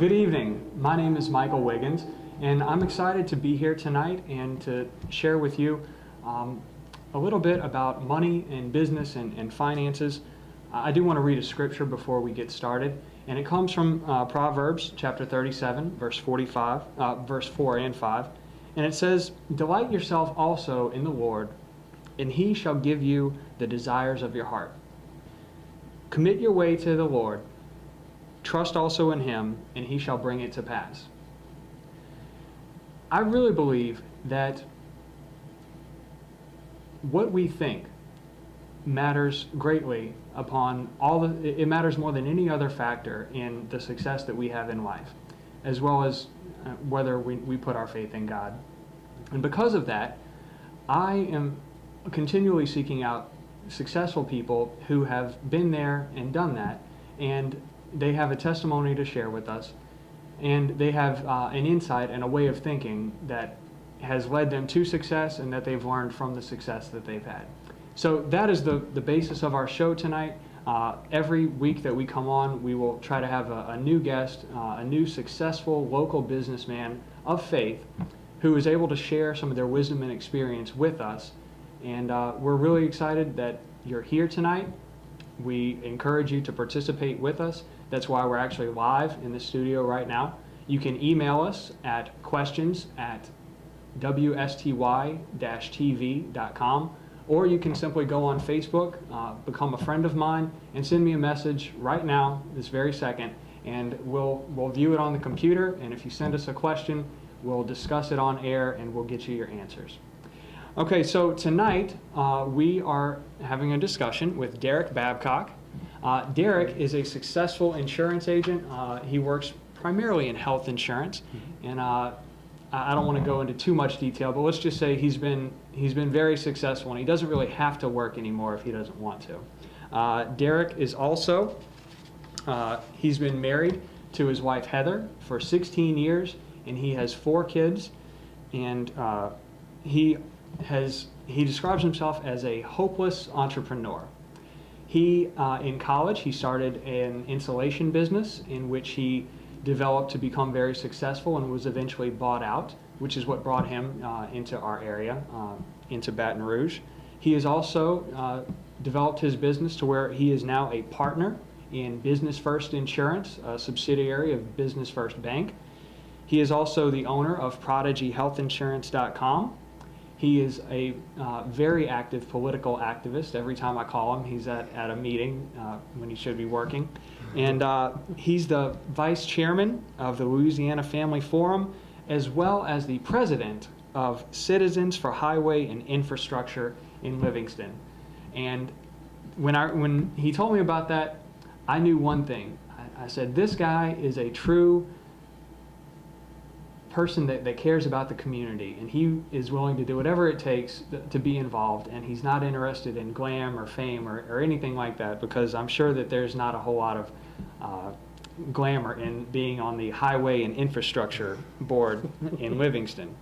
Good evening. My name is Michael Wiggins, and I'm excited to be here tonight and to share with you a little bit about money and business and finances. I do want to read a scripture before we get started, and it comes from Proverbs chapter 37, verse 4 and 5, and it says, "Delight yourself also in the Lord, and He shall give you the desires of your heart. Commit your way to the Lord. Trust also in Him, and He shall bring it to pass." I really believe that what we think matters greatly it matters more than any other factor in the success that we have in life, as well as whether we put our faith in God. And because of that, I am continually seeking out successful people who have been there and done that, and they have a testimony to share with us, and they have an insight and a way of thinking that has led them to success and that they've learned from the success that they've had. So that is the basis of our show tonight. Every week that we come on, we will try to have a new guest, a new successful local businessman of faith who is able to share some of their wisdom and experience with us. And we're really excited that you're here tonight. We encourage you to participate with us. That's why we're actually live in the studio right now. You can email us at questions@wsty-tv.com, or you can simply go on Facebook, become a friend of mine, and send me a message right now, this very second, and we'll view it on the computer, and if you send us a question, we'll discuss it on air, and we'll get you your answers. Okay, so tonight we are having a discussion with Derrick Babcock. Derrick is a successful insurance agent. He works primarily in health insurance, and I don't want to go into too much detail, but let's just say he's been very successful, and he doesn't really have to work anymore if he doesn't want to. Derrick is also he's been married to his wife Heather for 16 years, and he has 4 kids, and he describes himself as a hopeless entrepreneur. In college, he started an insulation business in which he developed to become very successful and was eventually bought out, which is what brought him into our area, into Baton Rouge. He has also developed his business to where he is now a partner in Business First Insurance, a subsidiary of Business First Bank. He is also the owner of ProdigyHealthInsurance.com. He is a very active political activist. Every time I call him, he's at a meeting when he should be working. And he's the vice chairman of the Louisiana Family Forum, as well as the president of Citizens for Highway and Infrastructure in Livingston. And when he told me about that, I knew one thing. I said, this guy is a true person that cares about the community, and he is willing to do whatever it takes to be involved, and he's not interested in glam or fame or anything like that, because I'm sure that there's not a whole lot of glamour in being on the Highway and Infrastructure Board in Livingston.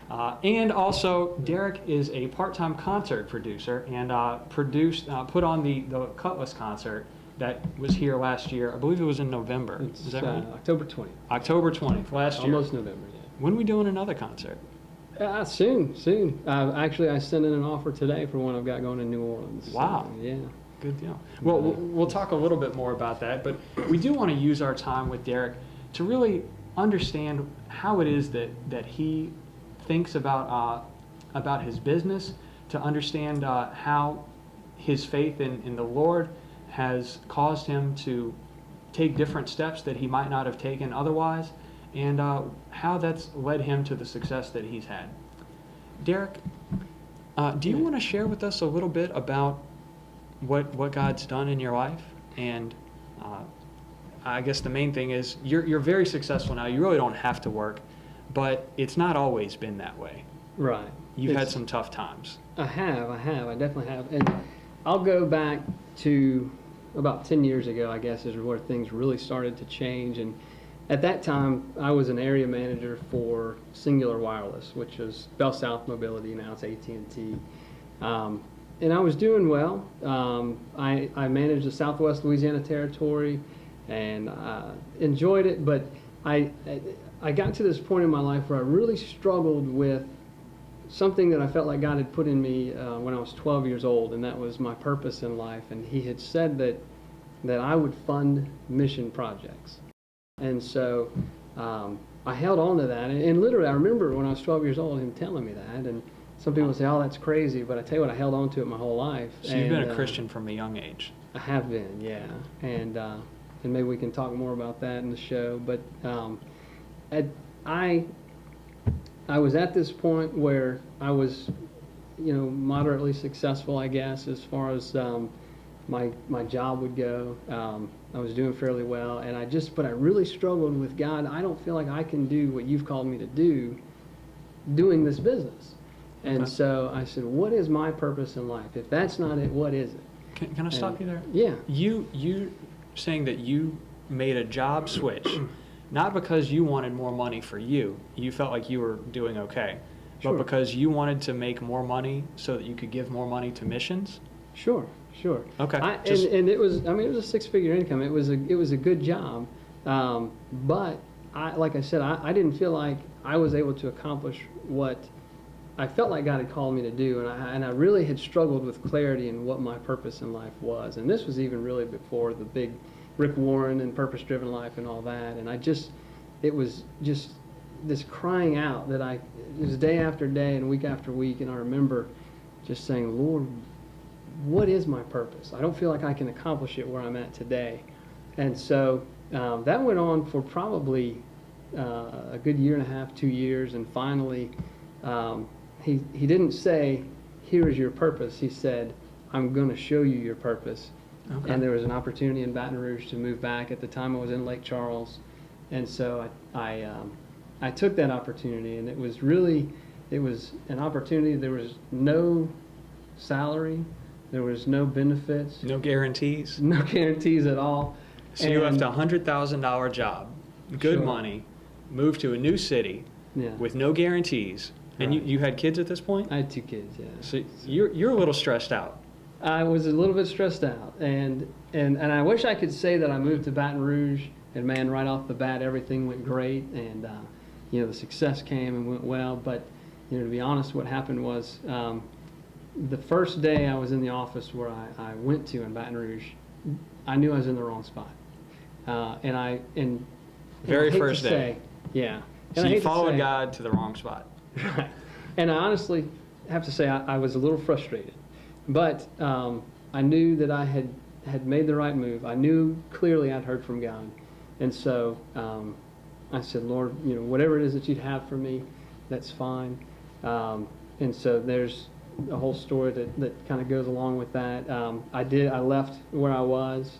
And also, Derrick is a part-time concert producer and put on the Cutlass concert that was here last year. I believe it was in November. Is that right? October 20th. October 20th, last year. Almost November, yeah. When are we doing another concert? Soon. Actually, I sent in an offer today for one I've got going in New Orleans. Wow. So, yeah. Good deal. Well, we'll talk a little bit more about that, but we do want to use our time with Derrick to really understand how it is that he thinks about his business, to understand how his faith in the Lord has caused him to take different steps that he might not have taken otherwise, and how that's led him to the success that he's had. Derrick, do you want to share with us a little bit about what God's done in your life? And I guess the main thing is you're very successful now. You really don't have to work, but it's not always been that way. Right. You've had some tough times. I definitely have. And I'll go back to about 10 years ago, I guess, is where things really started to change. And at that time, I was an area manager for Singular Wireless, which is Bell South Mobility, now it's AT&T. And I was doing well. I managed the Southwest Louisiana Territory and enjoyed it, but I got to this point in my life where I really struggled with something that I felt like God had put in me when I was 12 years old, and that was my purpose in life. And He had said that I would fund mission projects. And so I held on to that. And literally, I remember when I was 12 years old, Him telling me that. And some people say, oh, that's crazy. But I tell you what, I held on to it my whole life. So you've been a Christian from a young age. I have been, yeah. And maybe we can talk more about that in the show. But I was at this point where I was, moderately successful, I guess, as far as my job would go. I was doing fairly well, but I really struggled with, God, I don't feel like I can do what You've called me to do doing this business. And so I said, what is my purpose in life? If that's not it, what is it? Can I stop you there? Yeah. You saying that you made a job switch, not because you wanted more money for you. You felt like you were doing okay. Sure. But because you wanted to make more money so that you could give more money to missions? Sure. Okay. And it was a 6-figure income. It was a good job. But like I said, I didn't feel like I was able to accomplish what I felt like God had called me to do. And I really had struggled with clarity in what my purpose in life was. And this was even really before the big Rick Warren and purpose-driven life and all that. And it was just this crying out that it was day after day and week after week. And I remember just saying, Lord, what is my purpose? I don't feel like I can accomplish it where I'm at today. And so that went on for probably a good year and a half, 2 years. And finally, he didn't say, here is your purpose. He said, I'm going to show you your purpose. Okay. And there was an opportunity in Baton Rouge to move back. At the time I was in Lake Charles. And so I took that opportunity, and it was an opportunity. There was no salary. There was no benefits. No guarantees? No guarantees at all. So you left a $100,000 job, good money, moved to a new city with no guarantees. And you had kids at this point? I had 2 kids, yeah. So you're a little stressed out. I was a little bit stressed out. And I wish I could say that I moved to Baton Rouge, and man, right off the bat, everything went great. And, the success came and went well. But, to be honest, what happened was the first day I was in the office where I went to in Baton Rouge, I knew I was in the wrong spot. Very first day. Yeah. So you followed God to the wrong spot. Right. And I honestly have to say I was a little frustrated. But I knew that I had made the right move. I knew clearly I'd heard from God. And so I said, Lord, whatever it is that You'd have for me, that's fine. And so there's a whole story that kind of goes along with that. I left where I was.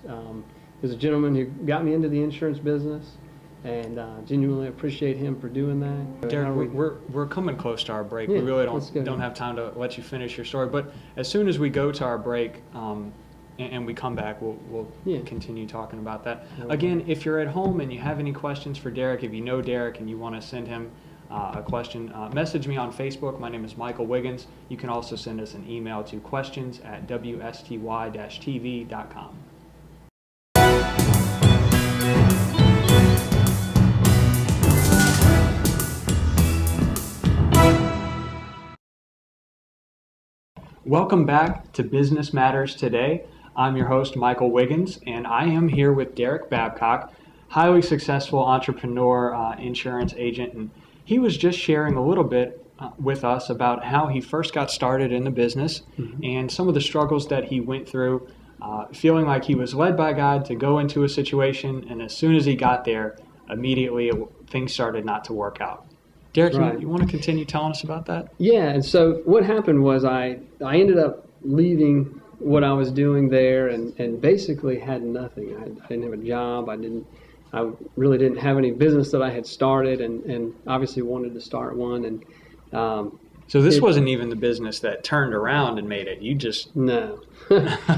There's a gentleman who got me into the insurance business, and genuinely appreciate him for doing that. Derrick, we're coming close to our break. Yeah, we really don't have time to let you finish your story. But as soon as we go to our break and we come back, we'll continue talking about that. Again, if you're at home and you have any questions for Derrick, if you know Derrick and you want to send him a question, message me on Facebook. My name is Michael Wiggins. You can also send us an email to questions@wsty-tv.com. Welcome back to Business Matters Today. I'm your host, Michael Wiggins, and I am here with Derrick Babcock, highly successful entrepreneur, insurance agent, and he was just sharing a little bit with us about how he first got started in the business and some of the struggles that he went through, feeling like he was led by God to go into a situation, and as soon as he got there, immediately things started not to work out. Derrick, right. you want to continue telling us about that? Yeah, and so what happened was I ended up leaving what I was doing there and basically had nothing. I didn't have a job. I really didn't have any business that I had started, and obviously wanted to start one. And so this wasn't even the business that turned around and made it. You just no,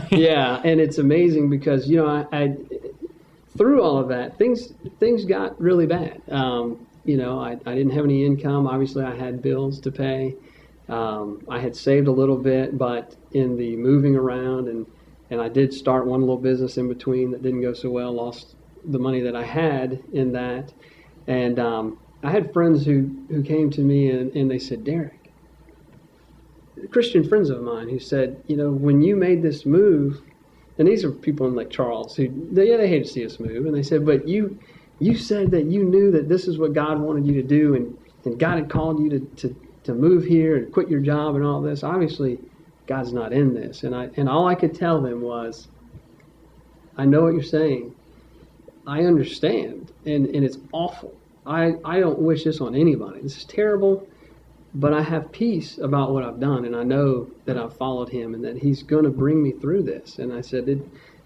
yeah. And it's amazing because I through all of that, things got really bad. I didn't have any income. Obviously, I had bills to pay. I had saved a little bit, but in the moving around, and I did start one little business in between that didn't go so well, lost the money that I had in that. And I had friends who came to me and they said, Derrick, Christian friends of mine who said, when you made this move, and these are people in Lake Charles who, they hate to see us move, and they said, but you said that you knew that this is what God wanted you to do, and God had called you to move here and quit your job and all this. Obviously, God's not in this. And all I could tell them was, I know what you're saying. I understand, and it's awful. I don't wish this on anybody. This is terrible, but I have peace about what I've done, and I know that I've followed him and that he's going to bring me through this. And I said,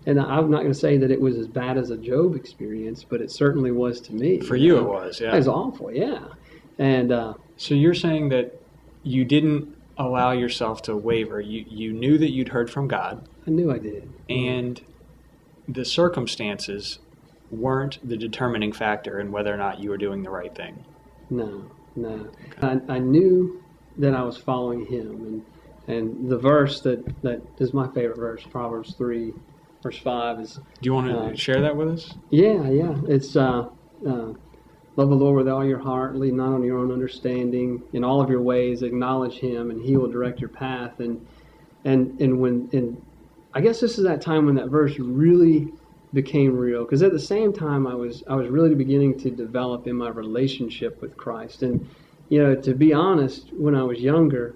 and I'm not going to say that it was as bad as a Job experience, but it certainly was to me. For you, it was, yeah. It was awful, yeah. And so you're saying that you didn't allow yourself to waver. You knew that you'd heard from God. I knew I did. And the circumstances weren't the determining factor in whether or not you were doing the right thing. No. Okay. I knew that I was following him, and the verse that is my favorite verse, Proverbs 3, verse 5 is. Do you want to share that with us? Yeah. It's love the Lord with all your heart, lean not on your own understanding, in all of your ways acknowledge him, and he will direct your path. And I guess this is that time when that verse really became real, because at the same time I was really beginning to develop in my relationship with Christ. And to be honest, when I was younger,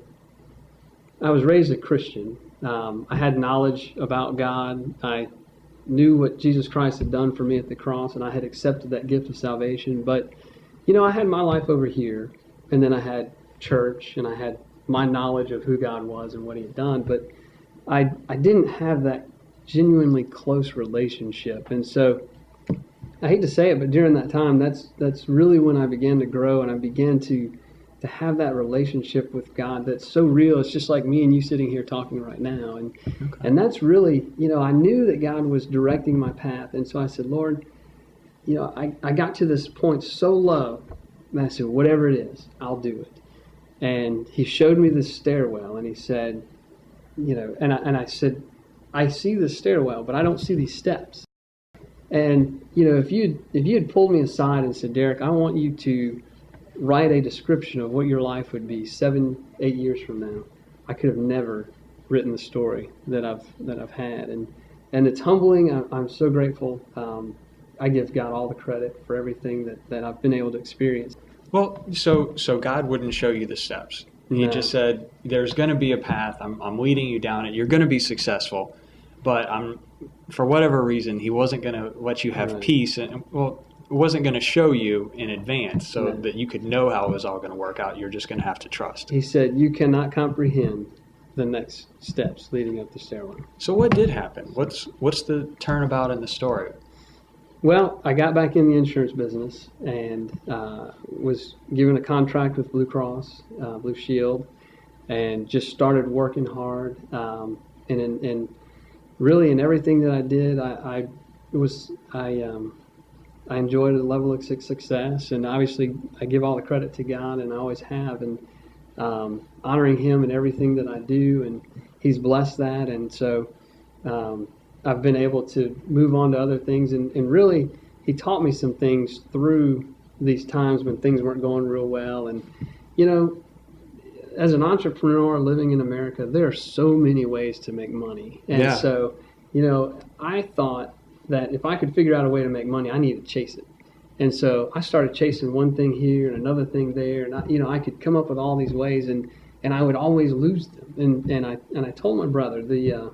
I was raised a Christian. I had knowledge about God. I knew what Jesus Christ had done for me at the cross, and I had accepted that gift of salvation. But I had my life over here, and then I had church, and I had my knowledge of who God was and what he had done, but I didn't have that genuinely close relationship. And so I hate to say it, but during that time, that's really when I began to grow, and I began to have that relationship with God that's so real. It's just like me and you sitting here talking right now. And that's really, I knew that God was directing my path. And so I said, Lord, I got to this point so low, and I said, whatever it is, I'll do it. And he showed me this stairwell, and he said, and I said, I see the stairwell, but I don't see these steps. And if you had pulled me aside and said, Derrick, I want you to write a description of what your life would be 7-8 years from now, I could have never written the story that I've had. And it's humbling. I'm so grateful. I give God all the credit for everything that I've been able to experience. Well, so God wouldn't show you the steps. He just said, there's going to be a path. I'm leading you down it. You're going to be successful. But for whatever reason, he wasn't going to let you have peace. And, it wasn't going to show you in advance so that you could know how it was all going to work out. You're just going to have to trust. He said, you cannot comprehend the next steps leading up the stairwell. So what did happen? What's the turnabout in the story? Well, I got back in the insurance business and was given a contract with Blue Cross, Blue Shield, and just started working hard. And really in everything that I did, I enjoyed a level of success, and obviously I give all the credit to God, and I always have, and honoring him in everything that I do, and he's blessed that. And so I've been able to move on to other things, and really he taught me some things through these times when things weren't going real well. And as an entrepreneur living in America, there are so many ways to make money. And so I thought that if I could figure out a way to make money, I needed to chase it. And so I started chasing one thing here and another thing there, and I could come up with all these ways, and I would always lose them. And I told my brother the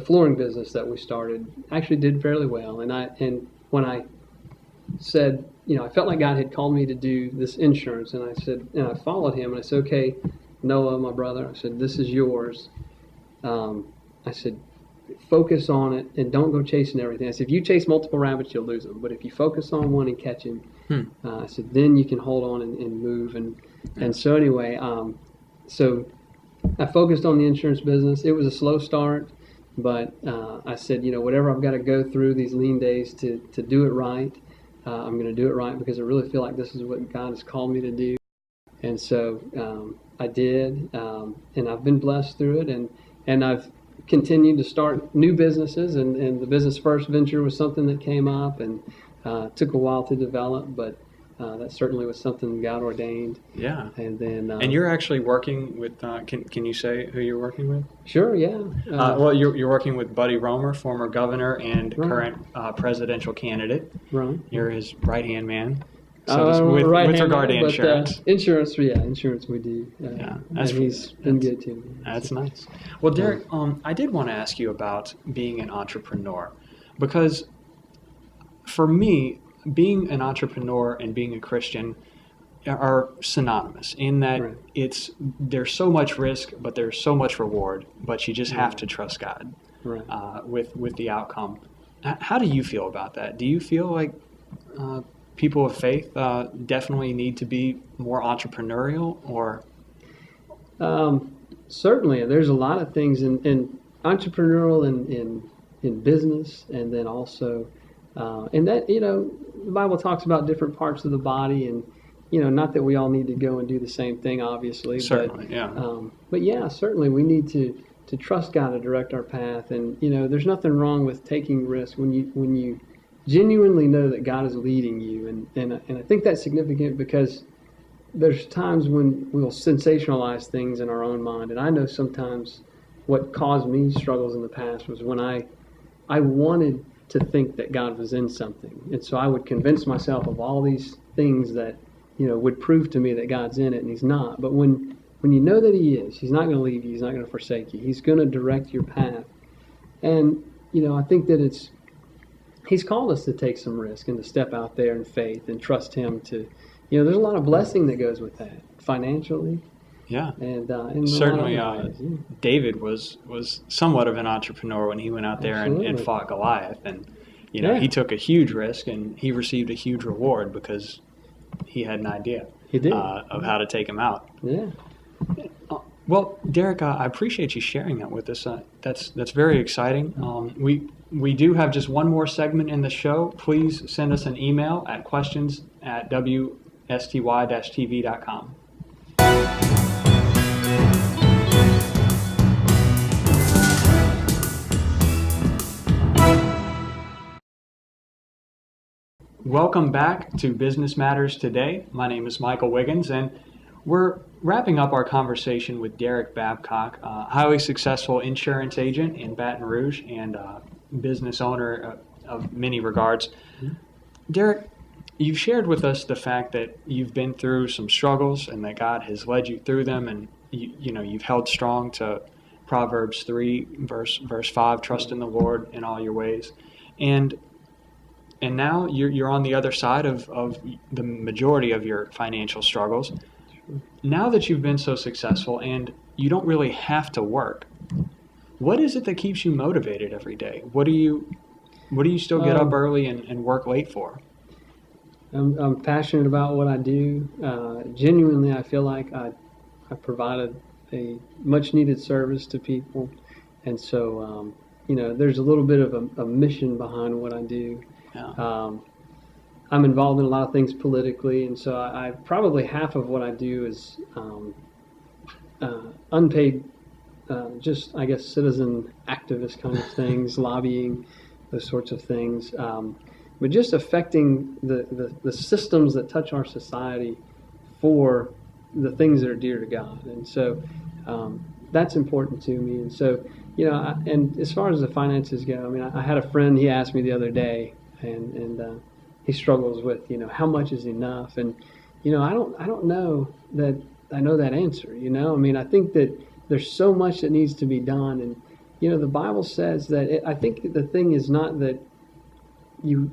flooring business that we started actually did fairly well. And when I said, I felt like God had called me to do this insurance, and I followed him, and I said, okay, Noah, my brother, I said, this is yours. I said, focus on it and don't go chasing everything. I said, if you chase multiple rabbits, you'll lose them. But if you focus on one and catch him, I said, then you can hold on and move. And so anyway, so I focused on the insurance business. It was a slow start, but I said, whatever I've got to go through these lean days to do it right, I'm going to do it right, because I really feel like this is what God has called me to do. And so I did, and I've been blessed through it, and I've continued to start new businesses, and the Business First venture was something that came up and took a while to develop, but That certainly was something God ordained. Yeah. And then, And you're actually working with, can you say who you're working with? sure, yeah. Well, you're working with Buddy Roemer, former governor and Right. current presidential candidate. Right. You're his right-hand man. So with Right-hand regard to man, but, insurance. Insurance we do. Yeah, and he's been good to me. That's nice. Well, Derrick, I did want to ask you about being an entrepreneur, because for me, being an entrepreneur and being a Christian are synonymous in that Right. there's so much risk, but there's so much reward. But you just have to trust God Right. with the outcome. How do you feel about that? Do you feel like people of faith definitely need to be more entrepreneurial, or? Certainly, there's a lot of things in entrepreneurial in business, and then also, and that, the Bible talks about different parts of the body, and not that we all need to go and do the same thing, obviously. Certainly, but, yeah. But yeah, certainly we need to trust God to direct our path, and there's nothing wrong with taking risks when you genuinely know that God is leading you, and I think that's significant because there's times when we'll sensationalize things in our own mind, and I know sometimes what caused me struggles in the past was when I wanted to think that God was in something, and so I would convince myself of all these things that would prove to me that God's in it, and He's not. But when you know that He is, He's not going to leave you, He's not going to forsake you, He's going to direct your path, and I think that He's called us to take some risk and to step out there in faith and trust Him to. There's a lot of blessing that goes with that, financially. Yeah, and certainly. David was somewhat of an entrepreneur when he went out there and fought Goliath, and he took a huge risk and he received a huge reward because he had an idea of how to take him out. Yeah. Well, Derrick, I appreciate you sharing that with us. That's very exciting. We do have just one more segment in the show. Please send us an email at questions@wsty-tv.com. Welcome back to Business Matters Today. My name is Michael Wiggins, and we're wrapping up our conversation with Derrick Babcock, a highly successful insurance agent in Baton Rouge and business owner of many regards. Derrick, you've shared with us the fact that you've been through some struggles and that God has led you through them, and you've held strong to Proverbs 3, verse 5, trust in the Lord in all your ways. And now you're on the other side of the majority of your financial struggles. Now that you've been so successful and you don't really have to work, what is it that keeps you motivated every day? What do you still get up early and work late for? I'm passionate about what I do. Genuinely, I feel like I provided a much needed service to people, and so there's a little bit of a mission behind what I do. Yeah. I'm involved in a lot of things politically, and so I probably half of what I do is unpaid, just I guess citizen activist kind of things, lobbying, those sorts of things, but just affecting the systems that touch our society for the things that are dear to God, and so that's important to me. And so and as far as the finances go, I mean, I had a friend. He asked me the other day, and he struggles with, how much is enough? And, I don't know that I know that answer, I mean, I think that there's so much that needs to be done. And, the Bible says that I think the thing is not that you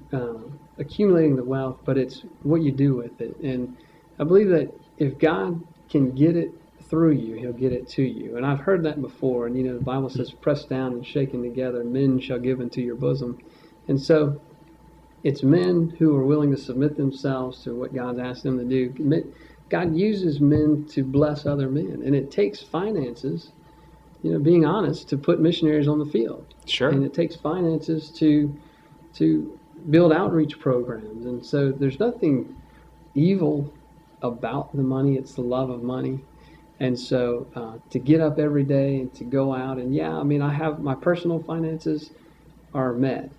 accumulating the wealth, but it's what you do with it. And I believe that if God can get it through you, He'll get it to you. And I've heard that before. And, the Bible says, pressed down and shaken together, men shall give into your bosom. And so it's men who are willing to submit themselves to what God's asked them to do. God uses men to bless other men, and it takes finances, being honest, to put missionaries on the field. Sure. And it takes finances to build outreach programs. And so there's nothing evil about the money. It's the love of money. And so to get up every day and to go out, and I have my personal finances are met,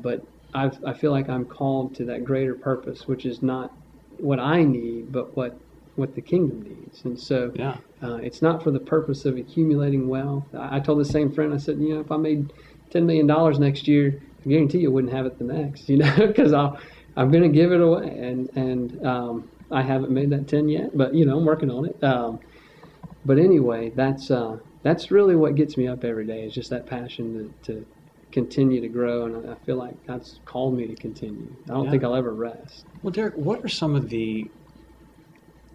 but I feel like I'm called to that greater purpose, which is not what I need, but what the kingdom needs. And so Yeah. it's not for the purpose of accumulating wealth. I told the same friend, I said, if I made $10 million next year, I guarantee you wouldn't have it the next, because I'm going to give it away. And I haven't made that 10 yet, but I'm working on it. But anyway, that's really what gets me up every day, is just that passion to continue to grow. And I feel like God's called me to continue. I don't think I'll ever rest. Well, Derrick, what are some of the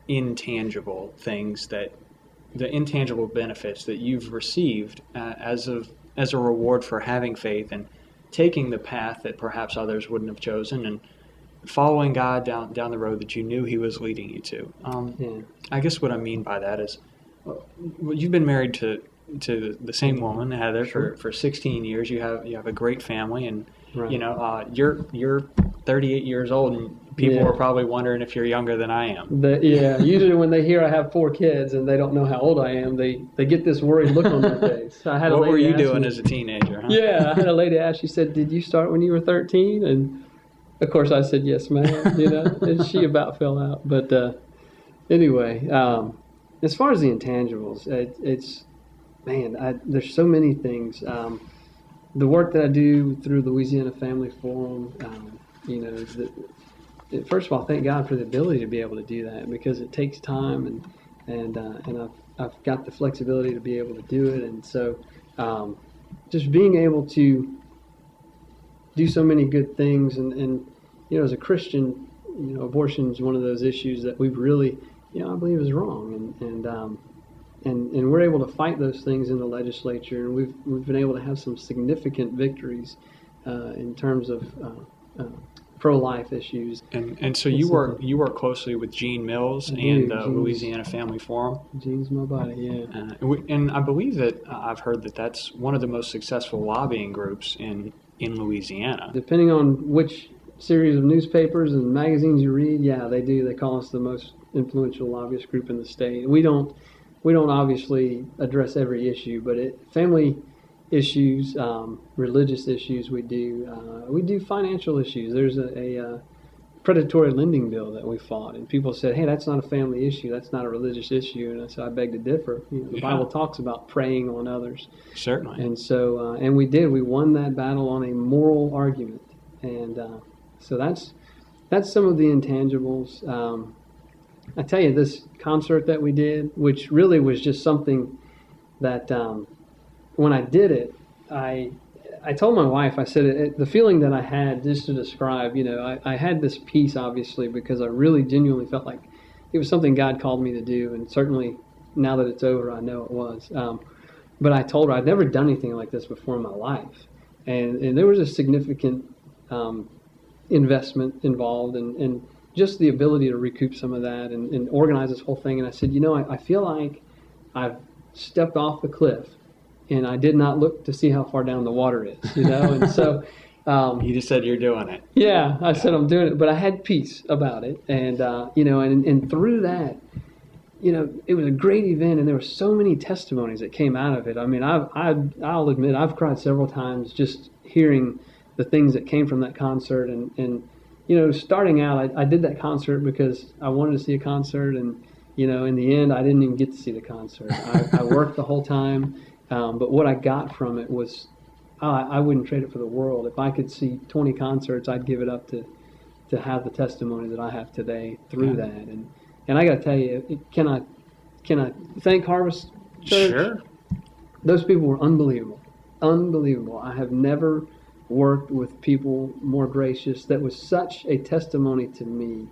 intangible things the intangible benefits that you've received as a reward for having faith and taking the path that perhaps others wouldn't have chosen and following God down the road that you knew He was leading you to? I guess what I mean by that is, well, you've been married to the same woman, Heather, for 16 years. You have a great family, and Right. You're 38 years old, and people are probably wondering if you're younger than I am. Usually when they hear I have 4 kids and they don't know how old I am, they get this worried look on their face. What were you doing as a teenager? Huh? Yeah, I had a lady ask. She said, "Did you start when you were 13?" And of course I said, "Yes, ma'am." And she about fell out. But anyway, as far as the intangibles, there's so many things. The work that I do through Louisiana Family Forum, first of all, thank God for the ability to be able to do that, because it takes time, and I've got the flexibility to be able to do it. And so just being able to do so many good things, and as a Christian, abortion is one of those issues that we've really, I believe is wrong, and we're able to fight those things in the legislature, and we've been able to have some significant victories in terms of pro-life issues. And so you work closely with Gene Mills and Louisiana Family Forum. Gene's my buddy, yeah. And I believe that I've heard that that's one of the most successful lobbying groups in Louisiana. Depending on which series of newspapers and magazines you read, they do. They call us the most influential lobbyist group in the state. We don't obviously address every issue, but family issues, religious issues, we do financial issues. There's a predatory lending bill that we fought, and people said, "Hey, that's not a family issue. That's not a religious issue." And I said, "I beg to differ. The Bible talks about preying on others." Certainly. And so, and we did. We won that battle on a moral argument, and so that's some of the intangibles. I tell you, this concert that we did, which really was just something that when I did it, I told my wife, I said, the feeling that I had, just to describe, I had this peace, obviously, because I really genuinely felt like it was something God called me to do, and certainly now that it's over, I know it was. But I told her I'd never done anything like this before in my life, and there was a significant investment involved, and just the ability to recoup some of that and organize this whole thing. And I said, I feel like I've stepped off the cliff, and I did not look to see how far down the water is, And so you just said you're doing it. Yeah, I said I'm doing it, but I had peace about it, and and through that, it was a great event, and there were so many testimonies that came out of it. I mean, I'll admit I've cried several times just hearing the things that came from that concert, and starting out, I did that concert because I wanted to see a concert, and in the end, I didn't even get to see the concert. I worked the whole time, but what I got from it was, I wouldn't trade it for the world. If I could see 20 concerts, I'd give it up to have the testimony that I have today through that. And I got to tell you, can I thank Harvest Church? Sure. Those people were unbelievable. Unbelievable. I have never worked with people more gracious. That was such a testimony to me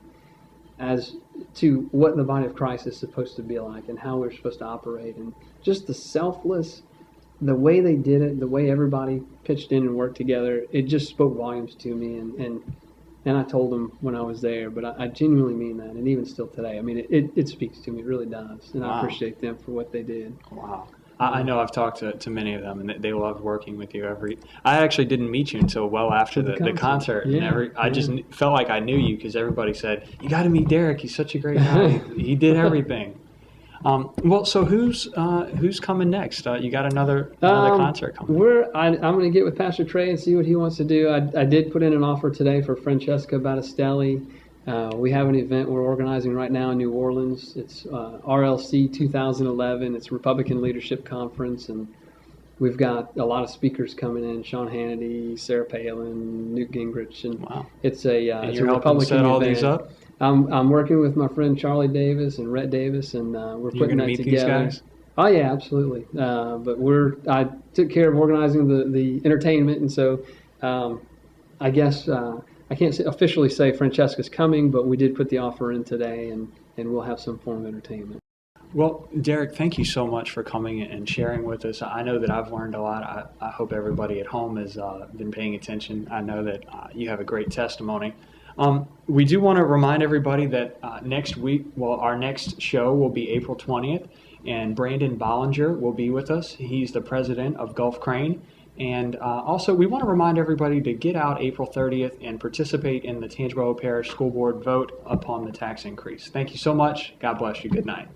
as to what the body of Christ is supposed to be like and how we're supposed to operate, and just the way they did it, the way everybody pitched in and worked together, it just spoke volumes to me, and I told them when I was there, but I genuinely mean that, and even still today, I mean, it speaks to me, it really does, and I appreciate them for what they did. Wow. I know I've talked to many of them, and they loved working with you. I actually didn't meet you until well after the concert. Yeah, I just felt like I knew you because everybody said, "You got to meet Derrick. He's such a great guy. He did everything." Well, so who's coming next? You got another concert coming. I'm going to get with Pastor Trey and see what he wants to do. I did put in an offer today for Francesca Battistelli. We have an event we're organizing right now in New Orleans. It's RLC 2011. It's Republican Leadership Conference, and we've got a lot of speakers coming in: Sean Hannity, Sarah Palin, Newt Gingrich, and Wow. it's a And it's you're a helping Republican set all event. these up? I'm working with my friend Charlie Davis and Rhett Davis, and we're You're putting going to that meet together. these guys? Oh yeah, absolutely. But I took care of organizing the entertainment, and so I guess I can't officially say Francesca's coming, but we did put the offer in today, and we'll have some form of entertainment. Well, Derrick, thank you so much for coming and sharing with us. I know that I've learned a lot. I hope everybody at home has been paying attention. I know that you have a great testimony. We do want to remind everybody that next week, our next show will be April 20th, and Brandon Bollinger will be with us. He's the president of Gulf Crane. And also, we want to remind everybody to get out April 30th and participate in the Tangipahoa Parish School Board vote upon the tax increase. Thank you so much. God bless you. Good night.